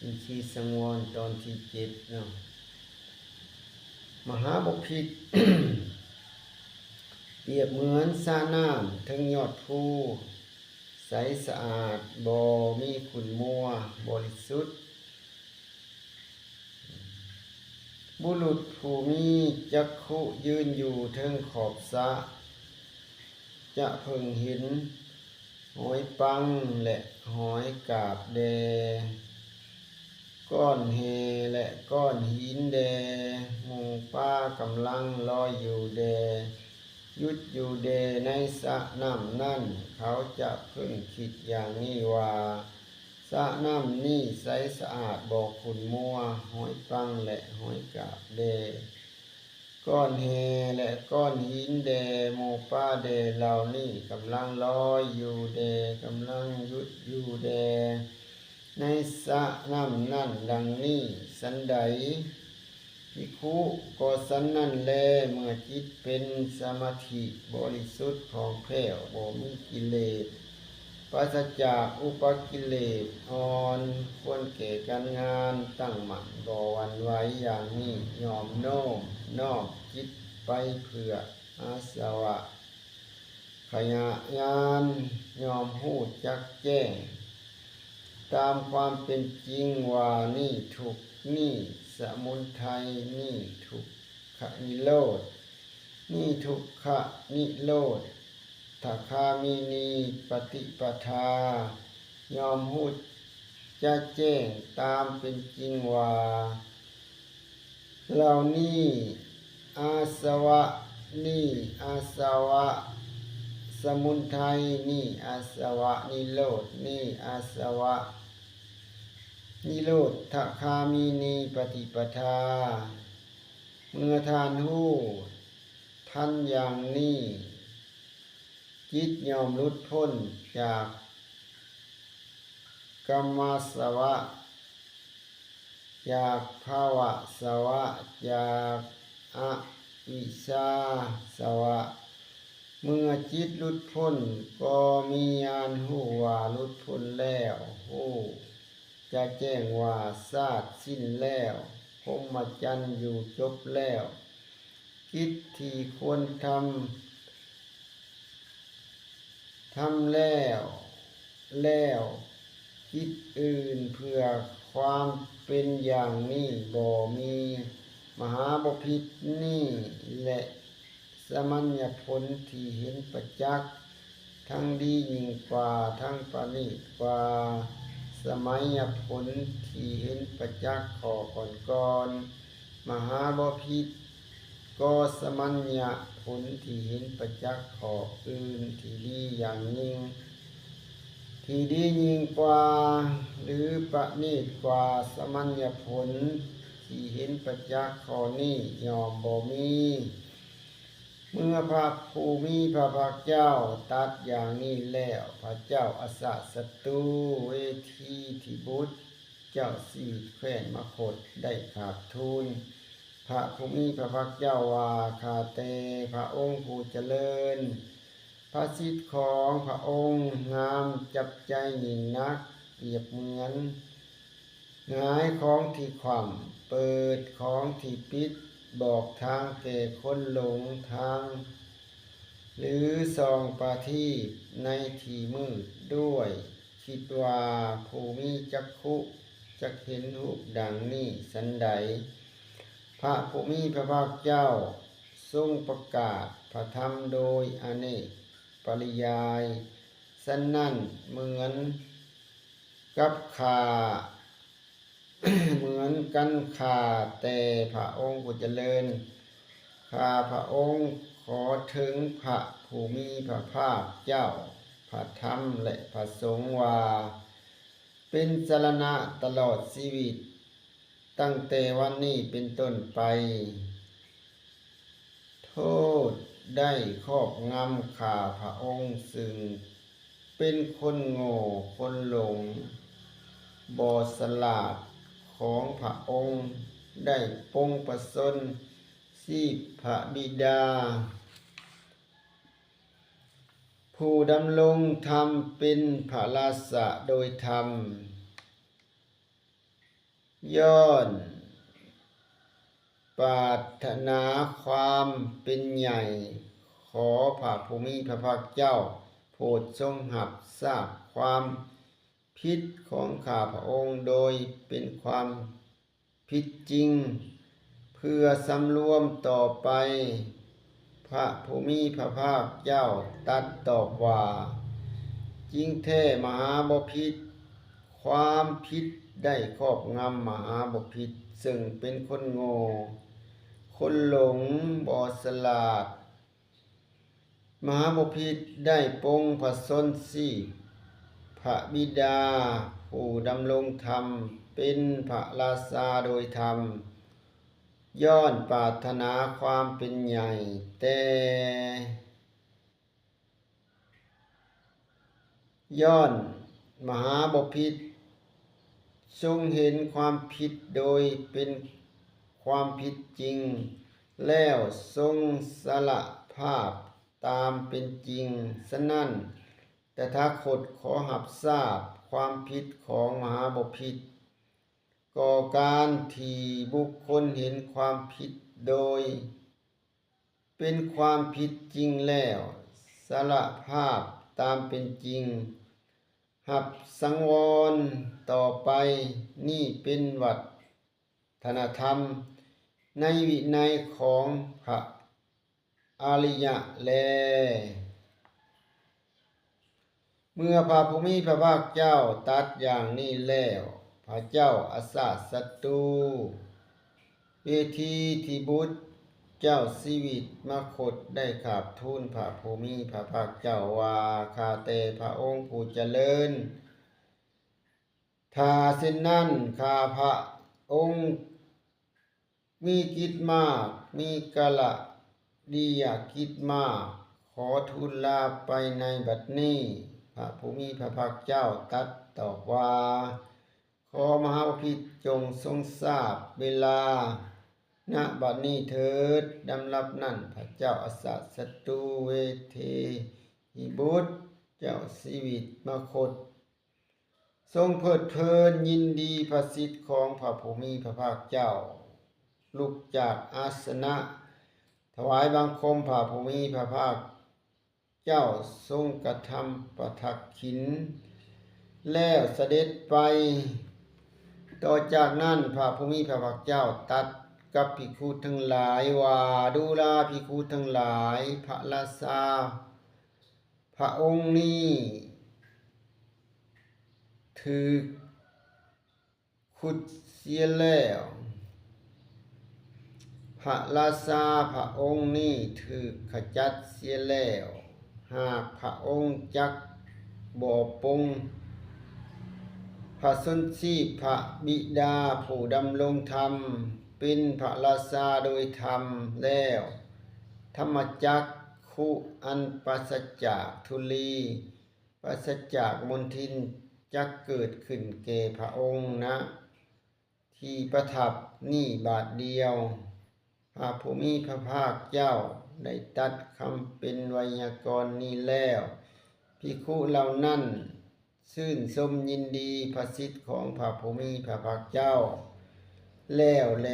อินทรีย์สังวรตอนที่7เนาะมหาบพิตร เปรียบเหมือนสระน้ำทั้งยอดภูใสสะอาดบ่มีขุ่นมัวบริสุทธิ์บุรุษผู้มีจักขุยืนอยู่เทิงขอบสระจะเพิ่งเห็นหอยปังและหอยกาบแดก้อนเฮและก้อนหินแดหมู่ป้ากำลังลอยอยู่แดยุดอยู่แดในสระน้ำนั่นเขาจะเพิ่งคิดอย่างนี้ว่าสระน้ำนี่ใสสะอาดบ่ขุ่นมัวหอยปังและหอยกาบแดก้อนเฮและก้อนหินแดหมู่ป้าแดเหล่านี้กำลังลอยอยู่แดกำลังยุดอยู่แดในสระน้ำนั่นดังนี้สันใดภิกขุก็สันนั่นแลเมื่อจิตเป็นสมาธิบริสุทธิ์ผ่องแผ้วบ่มีกิเลสปราศจากอุปกิเลสอ่อนควรแก่การงานตั้งมั่นบ่หวั่นไหวอย่างนี้ยอมโน้มนอบจิตไปเพื่ออาสวะขยะยานยอมหู้จักแจ้งตามความเป็นจริงว่านี่ทุกข์นี่สมุทัยนี่ทุกขนิโรธนี่ทุกขนิโรธทัคคามินีปฏิปทายอมหู้จะแจ้งตามเป็นจริงว่าเหล่านี้อาสวะนี่อาสวะสมุทัยนี่อาสวะนิโรธนี่อาสวะนิโรธทัคคามินีปฏิปทาเมื่อทานหู้ท่านอย่างนี้จิตยอมหลุดพ้นจากกรรมสวะจากภาวะสวะจากอวิชชาสวะเมื่อจิตหลุดพ้นก็มีญาณหู้ว่าหลุดพ้นแล้วหู้จะแจ้งว่าชาติสิ้นแล้วพรหมจรรย์อยู่จบแล้วกิจที่ควรทำแล้วกิจอื่นเพื่อความเป็นอย่างนี้บ่มีมหาบพิตรนี่แหละสมัญญผลที่เห็นประจักษ์ทั้งดียิ่งกว่าทั้งประณีตกว่าสมัยผลที่เห็นประจักษ์ข้อก่อนมหาบพิตรก็สมัญญผลที่เห็นประจักษ์ข้ออื่นที่ดีอย่างยิ่งที่ดียิ่งกว่าหรือประณีตกว่าสมัญญผลที่เห็นประจักษ์ข้อนี้ยอมบ่มีเมื่อพระผู้มีพระภาคเจ้าตรัสอย่างนี้แล้วพระเจ้าอสสตุเวทีทิบุตรเจ้าสีแคว้นมคธได้กราบทูลพระผู้มีพระภาคเจ้าว่าข้าแต่พระองค์ผู้เจริญพระสิทธิ์ของพระองค์งามจับใจยิ่งนักเปรียบเหมือนหงายของที่ขว่ำเปิดของที่ปิดบอกทางแก่คนหลงทางหรือส่องประทีปในที่มืดด้วยคิดว่าผู้มีจักขุจักเห็นรูปดังนี้สันใดพระผู้มีพระภาคเจ้าทรงประกาศพระธรรมโดยอเนกปริยายสันนั่นเหมือนกับเหมือนกันแต่พระองค์ผู้เจริญข้าพระองค์ขอถึงพระผู้มีพระภาคเจ้าพระธรรมและพระสงฆ์ว่าเป็นสรณะตลอดชีวิตตั้งแต่วันนี้เป็นต้นไปโทษได้ครอบงำข้าพระองค์ซึ่งเป็นคนโง่คนหลงบ่ฉลาดของพระองค์ได้ปรงประชนชีพพระบิดาผู้ดำรงธรรมเป็นพระราชาโดยธรรม ย้อนปรารถนาความเป็นใหญ่ขอพระภูมิพระภาคเจ้าโปรดทรงรับทราบความผิดของข้าพระองค์โดยเป็นความผิดจริงเพื่อสำรวมต่อไปพระภูมิพระภาคเจ้าตรัสตอบว่าจริงแท้มหาบพิตรความผิดได้ครอบงำมหาบพิตรซึ่งเป็นคนโง่คนหลงบ่ฉลาดมหาบพิตรได้ปรงพระชนชีพพระบิดาผู้ดำรงธรรมเป็นพระราชาโดยธรรมย้อนปรารถนาความเป็นใหญ่แต่ย้อนมหาบพิตรทรงเห็นความผิดโดยเป็นความผิดจริงแล้วทรงสละภาพตามเป็นจริงฉะนั้นตถาคตขอรับทราบความผิดของมหาบพิตรก่อการที่บุคคลเห็นความผิดโดยเป็นความผิดจริงแล้วสละภาพตามเป็นจริงหับสังวรต่อไปนี่เป็นวัฒนธรรมในวินัยของพระอริยะแลเมื่อพระภูมิพระภาคเจ้าตรัสอย่างนี้แล้วพระเจ้าอสาสตูเวทีที่บุตรเจ้าชีวิตมคตได้กราบทูลพระภูมิพระภาคเจ้าว่าข้าแต่พระองค์ผู้เจริญถ้าเช่นนั้นข้าพระองค์มีกิจมากมีกะละดียกิจมากขอทูลลาไปในบัดนี้พระภูมิพระภาคเจ้าตรัสตอบว่าขอมหาบพิตรจงทรงทราบเวลาณบัดนี้เถิดดำรับนั้นพระเจ้าอสสตุเวเทหิบุตรเจ้าชีวิตมคตทรงเพลิดเพลินยินดีพระสิทธิ์ของพระภูมิพระภาคเจ้าลุกจากอาสนะถวายบังคมพระภูมิพระภาคเจ้าทรงกระทำประทักขิณแล้วเสด็จไปต่อจากนั้นพระภูมิพระภาคเจ้าตรัสกับภิกขุทั้งหลายว่าดูลาภิกขุทั้งหลายพระราชาพระองค์นี้ถือขุดเสียแล้วพระราชาพระองค์นี้ถือขจัดเสียแล้วหากพระองค์จักบ่ปรงพระชนชีพพระบิดาผู้ดำรงธรรมเป็นพระราชาโดยธรรมแล้วธรรมจักขุอันปราศจากทุลีปราศจากมลทินจักเกิดขึ้นแก่พระองค์นะที่ประทับนี่บาทเดียวพระภูมิพระภาคเจ้าได้ตรัสคำเป็นไวยากรณ์นี้แล้วภิกขุเหล่านั้นชื่นชมยินดีพระสิทธิ์ของพระภูมิพระภาคเจ้าแล้วแล